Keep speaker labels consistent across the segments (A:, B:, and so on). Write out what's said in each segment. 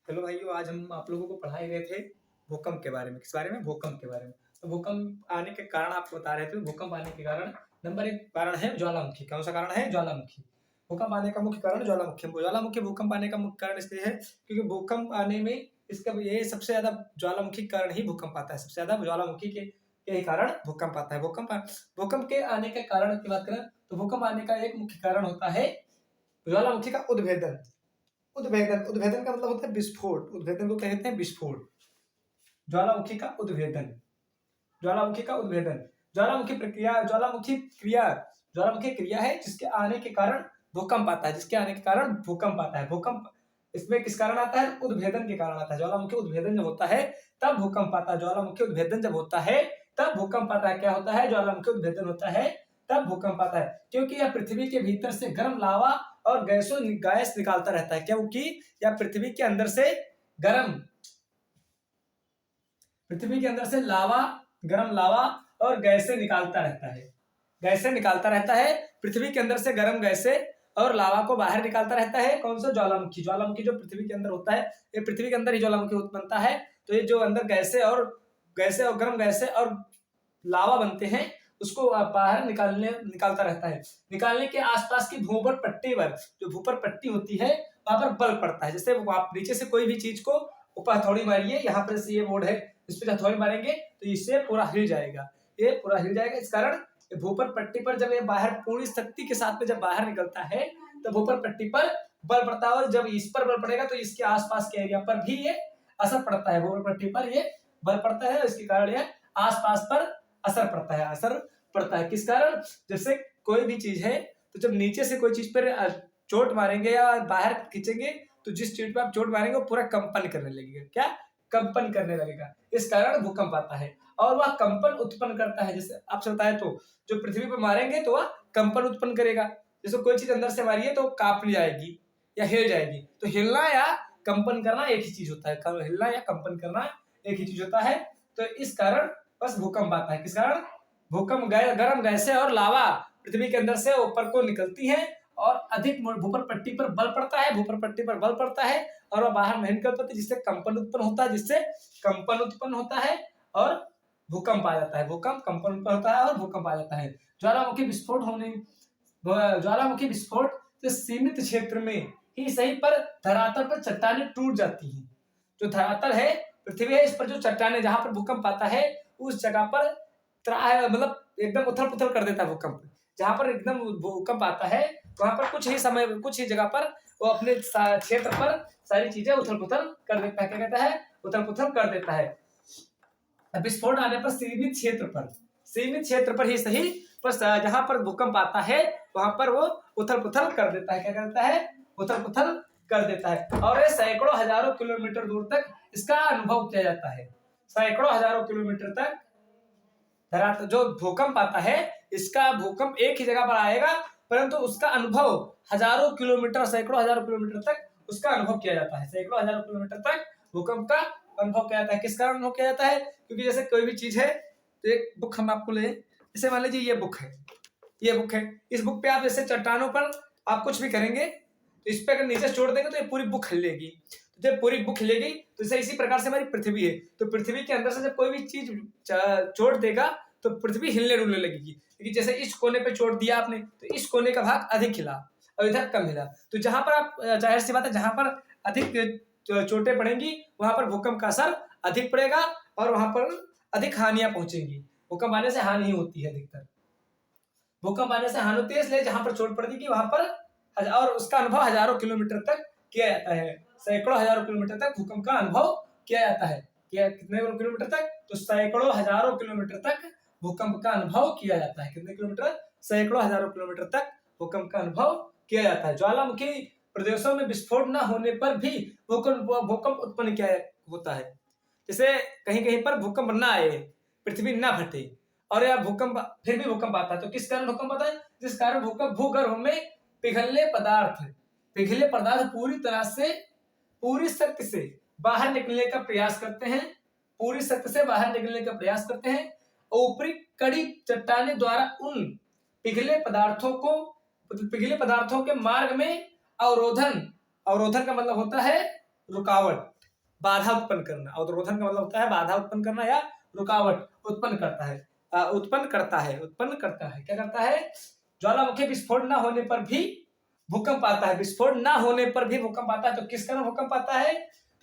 A: Hello भाइयों, आज हम आप लोगों को पढ़ाए गए थे भूकंप के बारे में। किस बारे में? भूकंप के बारे में। तो भूकंप आने के कारण आपको बता रहे थे। भूकंप आने के कारण नंबर एक कारण है ज्वालामुखी। कौन सा कारण है? ज्वालामुखी। भूकंप आने का मुख्य कारण ज्वालामुखी। ज्वालामुखी भूकंप आने का मुख्य कारण इसलिए है क्योंकि भूकंप आने में इसका ये सबसे ज्यादा ज्वालामुखी के कारण ही भूकंप आता है। सबसे ज्यादा ज्वालामुखी के ही कारण भूकंप आता है। भूकंप के आने के कारण की बात करें तो भूकंप आने का एक मुख्य कारण होता है ज्वालामुखी का उद्भेदन। उद्भेदन का मतलब होता है विस्फोट। उद्भेदन को कहते हैं विस्फोट। ज्वालामुखी का उद्भेदन। ज्वालामुखी का उद्भेदन। ज्वालामुखी क्रिया है जिसके आने के कारण भूकंप आता है। जिसके आने के कारण भूकंप आता है। भूकंप इसमें किस कारण आता है? उद्भेदन के कारण आता है। ज्वालामुखी उद्भेदन जब होता है तब भूकंप आता है। ज्वालामुखी उद्भेदन जब होता है तब भूकंप आता है। क्या होता है? ज्वालामुखी उद्भेदन होता है तब भूकंप आता है, क्योंकि यह पृथ्वी के भीतर से गर्म लावा और गैस निकालता रहता है। क्योंकि यह पृथ्वी के अंदर से गर्म लावा और गैसें निकालता रहता है। पृथ्वी के अंदर से गर्म गैसें और लावा को बाहर निकालता रहता है। कौन सा? ज्वालामुखी। ज्वालामुखी जो पृथ्वी के अंदर होता है, ये पृथ्वी के अंदर ही ज्वालामुखी बनता है। तो ये जो अंदर गैसें और गर्म गैसें और लावा बनते हैं उसको बाहर निकालता रहता है। निकालने के आसपास की भूपर पट्टी पर, जो भूपर पट्टी होती है, वहां पर बल पड़ता है। जैसे आप नीचे से कोई भी चीज को ऊपर हथौड़ी मारिए, यहाँ पर से ये बोर्ड है, इस पर हथौड़ी मारेंगे तो इससे पूरा हिल जाएगा। ये पूरा हिल जाएगा। इस कारण भूपर पट्टी पर जब ये बाहर पूरी शक्ति के साथ में जब बाहर निकलता है तो भूपर पट्टी पर बल पड़ता है, और जब इस पर बल पड़ेगा तो इसके आसपास के एरिया पर भी ये असर पड़ता है। भूपर पट्टी पर ये बल पड़ता है, इसके कारण ये आसपास पर असर पड़ता है। किस कारण? जैसे कोई भी चीज है तो जब नीचे से कोई चीज पर चोट मारेंगे या बाहर खींचेंगे तो जिस चीज पर आप चोट मारेंगे वो पूरा कंपन करने लगेगा। क्या? कंपन करने लगेगा। इस कारण भूकंप आता है और वह कंपन उत्पन्न करता है। जैसे आपसे बताए तो जो पृथ्वी पर मारेंगे तो वह कंपन उत्पन्न करेगा। जैसे कोई चीज अंदर से मारिए तो कांपने जाएगी या हिल जाएगी। तो हिलना या कंपन करना एक ही चीज होता है। हिलना या कंपन करना एक ही चीज होता है। तो इस कारण बस भूकंप आता है। किस कारण? भूकंप गर्म गैसें और लावा पृथ्वी के अंदर से ऊपर को निकलती है और अधिक भूपर पट्टी पर बल पड़ता है और वह बाहर नहीं निकल पाती, जिससे कंपन उत्पन्न होता है और भूकंप आ जाता है। कंपन उत्पन्न होता है और भूकंप आ जाता है। ज्वालामुखी विस्फोट से सीमित क्षेत्र में ही सही पर धरातल पर चट्टानें टूट जाती हैं। जो धरातल है, पृथ्वी है, इस पर जो चट्टानें, जहां पर भूकंप आता है उस जगह पर मतलब एकदम उथल पुथल कर देता है भूकंप। जहां पर एकदम भूकंप आता है वहां पर कुछ ही जगह पर वो अपने क्षेत्र पर सारी चीजें उथल पुथल कर देता है। क्या कहता है? उथल पुथल कर देता है। विस्फोट आने पर सीमित क्षेत्र पर ही सही, पर जहां पर भूकंप आता है वहां पर वो उथल पुथल कर देता है। क्या करता है? उथल पुथल कर देता है। और ये सैकड़ों हजारों किलोमीटर दूर तक इसका अनुभव किया जाता है। सैकड़ों हजारों किलोमीटर तक धरातल जो भूकंप आता है, इसका भूकंप एक ही जगह पर आएगा, परंतु उसका अनुभव सैकड़ों हजारों किलोमीटर तक उसका अनुभव किया जाता है। सैकड़ों हजारों किलोमीटर तक भूकंप का अनुभव किया जाता है। किस कारण अनुभव किया जाता है? क्योंकि जैसे कोई भी चीज है तो एक बुक हम आपको ले, जैसे मान लीजिए ये बुक है। इस बुक पे आप जैसे चट्टानों पर आप कुछ भी करेंगे तो इस पे अगर नीचे छोड़ देंगे तो ये पूरी बुक हिलेगी। जब पूरी बुक हिलेगी तो जैसे इसी प्रकार से हमारी पृथ्वी है, तो पृथ्वी के अंदर से जब कोई भी चीज चोट देगा तो पृथ्वी हिलने डुलने लगेगी। क्योंकि जैसे इस कोने पे चोट दिया आपने तो इस कोने का भाग अधिक हिला और इधर कम हिला। तो जहां पर आप, जाहिर सी बात है, जहां पर अधिक चोटें पड़ेंगी वहां पर भूकंप का असर अधिक पड़ेगा और वहां पर अधिक हानियां पहुंचेंगी। भूकंप आने से हानि होती है अधिकतर। भूकंप आने से हानि होती है, इसलिए जहां पर चोट पड़ेगी वहां पर, और उसका अनुभव हजारों किलोमीटर तक किया जाता है। सैकड़ों हजारों किलोमीटर तक भूकंप का अनुभव किया जाता है। कितने किलोमीटर तक? तो सैकड़ों हजारों किलोमीटर तक भूकंप का अनुभव किया जाता है। कितने किलोमीटर? सैकड़ों हजारों किलोमीटर तक भूकंप का अनुभव किया जाता है। ज्वालामुखी प्रदेशों में विस्फोट न होने पर भी भूकंप उत्पन्न किया होता है। जैसे कहीं कहीं पर भूकंप न आए, पृथ्वी न फटे और या भूकंप फिर भी भूकंप आता है, तो किस कारण भूकंप आता है? जिस कारण भूगर्भ में पिघले पदार्थ पूरी शक्ति से बाहर निकलने का प्रयास करते हैं। ऊपरी कड़ी चट्टाने द्वारा उन पिघले पदार्थों के मार्ग में अवरोधन का मतलब होता है रुकावट। बाधा उत्पन्न करना। अवरोधन का मतलब होता है बाधा उत्पन्न करना या रुकावट उत्पन्न करता है। क्या करता है? ज्वालामुखी विस्फोट न होने पर भी भूकंप आता है। विस्फोट न होने पर भी भूकंप आता है। तो किस कारण भूकंप आता है?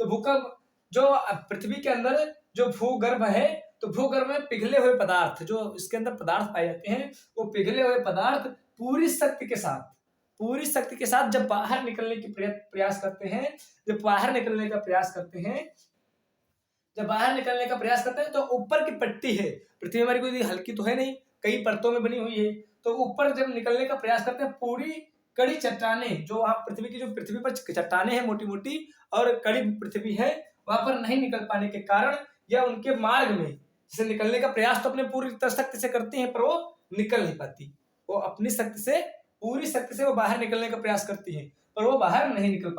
A: तो भूकंप जो पृथ्वी के अंदर जो भूगर्भ है, तो भूगर्भ में पिघले हुए पदार्थ, जो इसके अंदर पदार्थ पाए जाते हैं, वो पिघले हुए पदार्थ पूरी शक्ति के साथ जब बाहर निकलने की प्रयास करते हैं, जब बाहर निकलने का प्रयास करते हैं, तो ऊपर की पट्टी है, पृथ्वी हमारी कोई हल्की तो है नहीं, कई परतों में बनी हुई है, तो ऊपर जब निकलने का प्रयास करते हैं, पूरी कड़ी चट्टानें जो पृथ्वी पर चट्टानें हैं मोटी मोटी और कड़ी पृथ्वी है, वहां पर नहीं निकल पाने के कारण या उनके मार्ग में जैसे निकलने का प्रयास तो अपने पूरी शक्ति से करती हैं, पर वो निकल नहीं पाती। वो अपनी पूरी शक्ति से वो बाहर निकलने का प्रयास करती है, पर वो बाहर नहीं निकल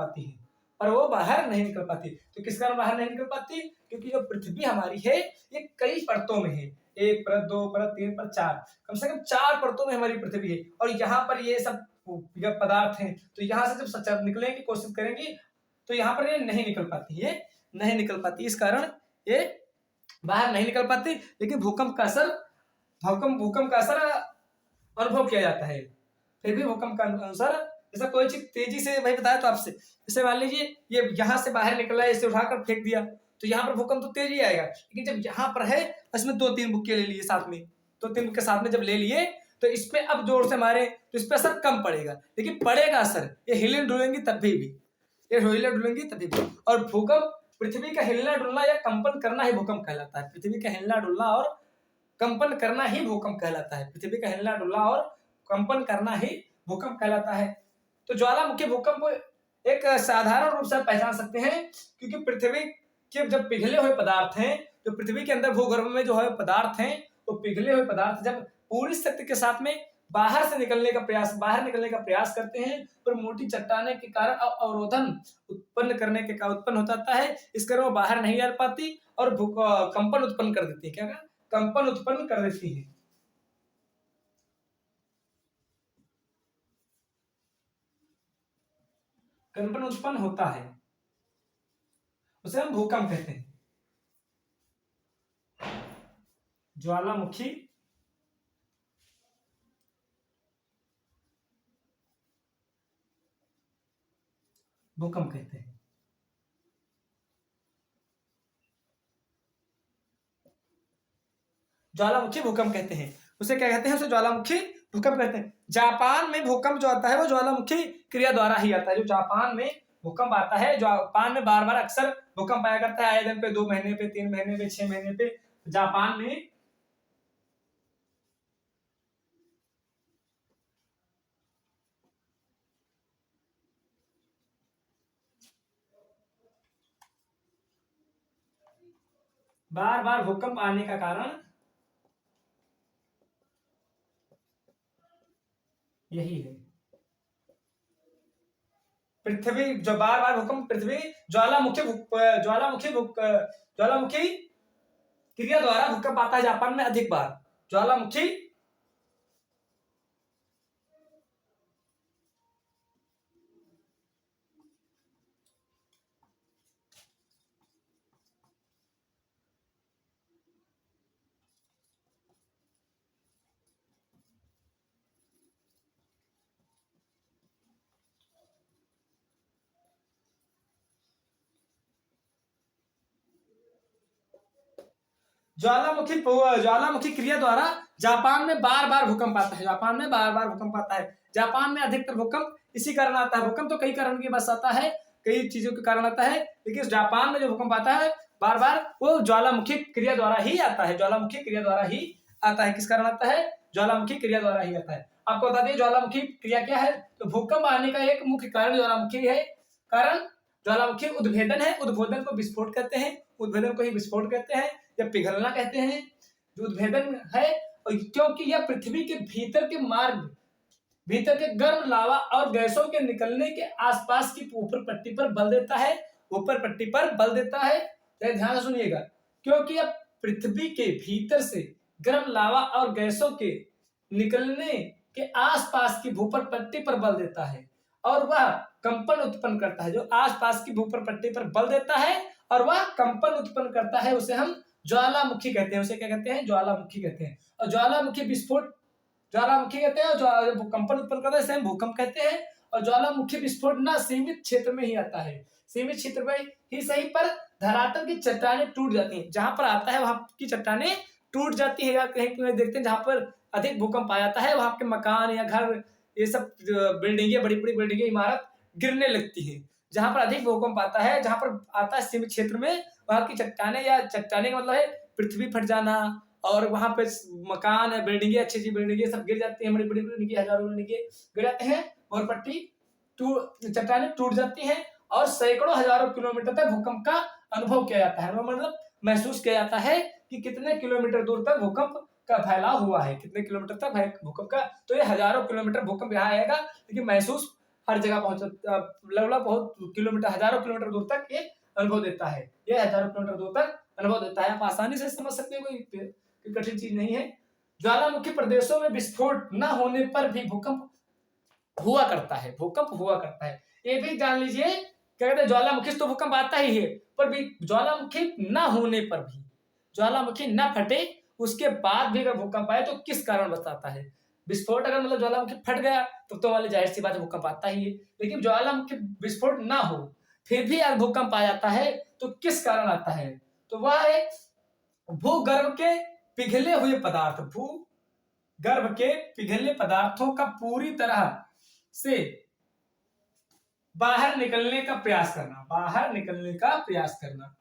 A: पाती। तो किस कारण बाहर नहीं निकल पाती? क्योंकि जो पृथ्वी हमारी है ये कई परतों में है, 1 परत, 2 परत, 3 परत, 4, कम से कम 4 परतों में हमारी पृथ्वी है। और यहाँ पर ये सब पदार्थ हैं, तो यहाँ से जब निकलने की कोशिश करेंगी तो यहाँ पर ये नहीं निकल पाती, इस कारण ये बाहर नहीं निकल पाती। लेकिन भूकंप का असर अनुभव किया जाता है। फिर भी भूकंप का असर, जैसा कोई चीज तेजी से, भाई बताया तो आपसे, जैसे मान लीजिए ये यहाँ से बाहर निकला है, इसे उठाकर फेंक दिया, तो यहाँ पर भूकंप तो तेजी आएगा। लेकिन जब यहाँ पर है, इसमें 2-3 बुक्के ले लिए साथ में, 2-3 बुक्के साथ में जब ले लिए, तो इसमें अब जोर से मारे तो इस पर असर कम पड़ेगा, लेकिन पड़ेगा असर। ये हिले डुलेंगी तभी भी, और भूकंप पृथ्वी का हिलना डुलना या कंपन करना ही भूकंप कहलाता है। पृथ्वी का हिलना डुलना और कंपन करना ही भूकंप कहलाता है। तो ज्वालामुखी भूकंप एक साधारण रूप से पहचान सकते हैं, क्योंकि पृथ्वी के जब पिघले हुए पदार्थ हैं, जो पृथ्वी के अंदर भूगर्भ में जो है पदार्थ हैं, वो पिघले हुए पदार्थ जब पूरी शक्ति के साथ में बाहर निकलने का प्रयास करते हैं, पर मोटी चट्टाने के कारण अवरोधन उत्पन्न होता है। इस कारण वो बाहर नहीं आ पाती और कंपन उत्पन्न कर देती है। कंपन उत्पन्न कर देती है। कंपन उत्पन्न होता है, उसे हम भूकंप कहते हैं। ज्वालामुखी भूकंप कहते हैं। ज्वालामुखी भूकंप कहते हैं। उसे क्या कहते हैं? उसे ज्वालामुखी भूकंप कहते हैं। जापान में भूकंप जो आता है वो ज्वालामुखी क्रिया द्वारा ही आता है। जो जापान में भूकंप आता है, जापान में बार बार अक्सर भूकंप आया करता है, आए दिन पे, 2 महीने पे, 3 महीने पे, 6 महीने पे जापान में बार बार भूकंप आने का कारण यही है। पृथ्वी जो बार बार भूकंप पृथ्वी ज्वालामुखी क्रिया द्वारा भूकंप आता है जापान में अधिक बार। ज्वालामुखी ज्वालामुखी क्रिया द्वारा जापान में बार बार भूकंप आता है। जापान में अधिकतर भूकंप इसी कारण आता है। भूकंप तो कई कारण की बस आता है, कई चीजों के कारण आता है, लेकिन जापान में जो भूकंप आता है बार बार, वो ज्वालामुखी क्रिया द्वारा ही आता है। किस कारण आता है? ज्वालामुखी क्रिया द्वारा ही आता है। आपको बता दें ज्वालामुखी क्रिया क्या है। तो भूकंप आने का एक मुख्य कारण ज्वालामुखी उद्भेदन है। उद्भेदन को विस्फोट कहते हैं, या पिघलना कहते हैं। जो उद्भेदन है, क्योंकि यह पृथ्वी के भीतर के गर्म लावा और गैसों के निकलने के आसपास की ऊपर पट्टी पर बल देता है। ध्यान से सुनिएगा, क्योंकि यह पृथ्वी के भीतर से गर्म लावा और गैसों के निकलने के आसपास की भूपर पट्टी पर बल देता है, और वह कंपन उत्पन्न करता है। जो आसपास की भूपर पट्टी पर बल देता है और वह कंपन उत्पन्न करता है, उसे हम ज्वालामुखी कहते हैं। उसे क्या कहते हैं? ज्वालामुखी कहते हैं। और ज्वालामुखी विस्फोट, ज्वालामुखी कहते हैं, और जो कंपन उत्पन्न करता है इसे हम भूकंप कहते हैं। और ज्वालामुखी विस्फोट ना सीमित क्षेत्र में ही आता है, सीमित क्षेत्र में ही सही पर धरातल की चट्टानें टूट जाती हैं। जहां पर आता है वहां की चट्टानें टूट जाती है, या कहीं देखते हैं जहां पर अधिक भूकंप आ जाता है वहां के मकान या घर, ये सब बिल्डिंगें, बड़ी बड़ी बिल्डिंगें, इमारत गिरने लगती है। जहां पर अधिक भूकंप आता है, जहां पर आता है सीमित क्षेत्र में, वहां की चट्टानें, या चट्टानें का मतलब है पृथ्वी फट जाना, और वहां पे मकान है, बिल्डिंगें, अच्छी अच्छी बिल्डिंगें सब गिर जाती हैं, बड़ी बड़ी बिल्डिंगें, हजारों बिल्डिंगें गिर जाते हैं, और पट्टी चट्टानें टूट जाती हैं, और सैकड़ों हजारों किलोमीटर तक भूकंप का अनुभव किया जाता है, मतलब महसूस किया जाता है कि कितने किलोमीटर दूर तक भूकंप का फैलाव हुआ है, कितने किलोमीटर तक भूकंप का। तो ये हजारों किलोमीटर भूकंप यहाँ आएगा, लेकिन महसूस हर जगह पहुंच, लगभग बहुत किलोमीटर, हजारों किलोमीटर दूर तक ये अनुभव देता है। ये हजारों किलोमीटर दूर तक अनुभव देता है। आप आसानी से समझ सकते हैं, कोई कठिन चीज नहीं है। ज्वालामुखी प्रदेशों में विस्फोट न होने पर भी भूकंप हुआ करता है, भूकंप हुआ करता है। ये भी जान लीजिए, क्या कहते हैं, ज्वालामुखी से तो भूकंप आता ही है, पर भी ज्वालामुखी न होने पर भी, ज्वालामुखी न फटे उसके बाद भी अगर भूकंप आए तो किस कारण बताता है। विस्फोट अगर मतलब ज्वालामुखी फट गया तो वाली जाहिर सी बात है भूकंप आता ही है, लेकिन ज्वालामुखी विस्फोट ना हो फिर भी अगर भूकंप आ जाता है तो किस कारण आता है? तो वह है भूगर्भ के पिघले हुए पदार्थ, भूगर्भ के पिघले पदार्थों का पूरी तरह से बाहर निकलने का प्रयास करना, बाहर निकलने का प्रयास करना,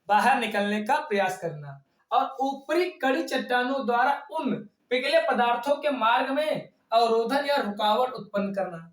A: बाहर निकलने का प्रयास करना, और ऊपरी कड़ी चट्टानों द्वारा उन पिघले पदार्थों के मार्ग में अवरोधन या रुकावट उत्पन्न करना।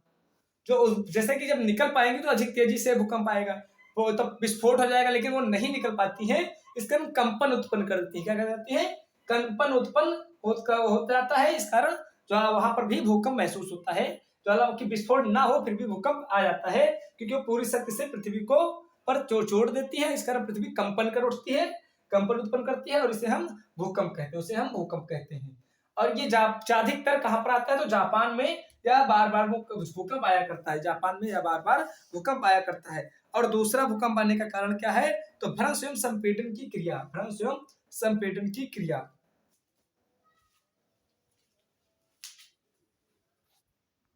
A: जो जैसे कि जब निकल पाएंगे तो अधिक तेजी से भूकंप आएगा, वो तब विस्फोट हो जाएगा, लेकिन वो नहीं निकल पाती है, इसके कारण कंपन उत्पन्न करती है। क्या कहती है? कंपन उत्पन्न हो जाता है, इस कारण वहां पर भी भूकंप महसूस होता है। ज्वालामुखी विस्फोट ना हो फिर भी भूकंप आ जाता है, क्योंकि वो पूरी शक्ति से पृथ्वी को पर छोड़ देती है, इस कारण पृथ्वी कंपन कर उठती है, कंपन उत्पन्न करती है, और इसे हम भूकंप कहते हैं, उसे हम भूकंप कहते हैं। और ये अधिकतर कहां पर आता है? तो जापान में या बार बार भूकंप आया करता है, जापान में या बार बार भूकंप आया करता है। और दूसरा भूकंप आने का कारण क्या है? तो भ्रंश एवं संपीड़न की क्रिया, भ्रंश एवं संपीड़न की क्रिया।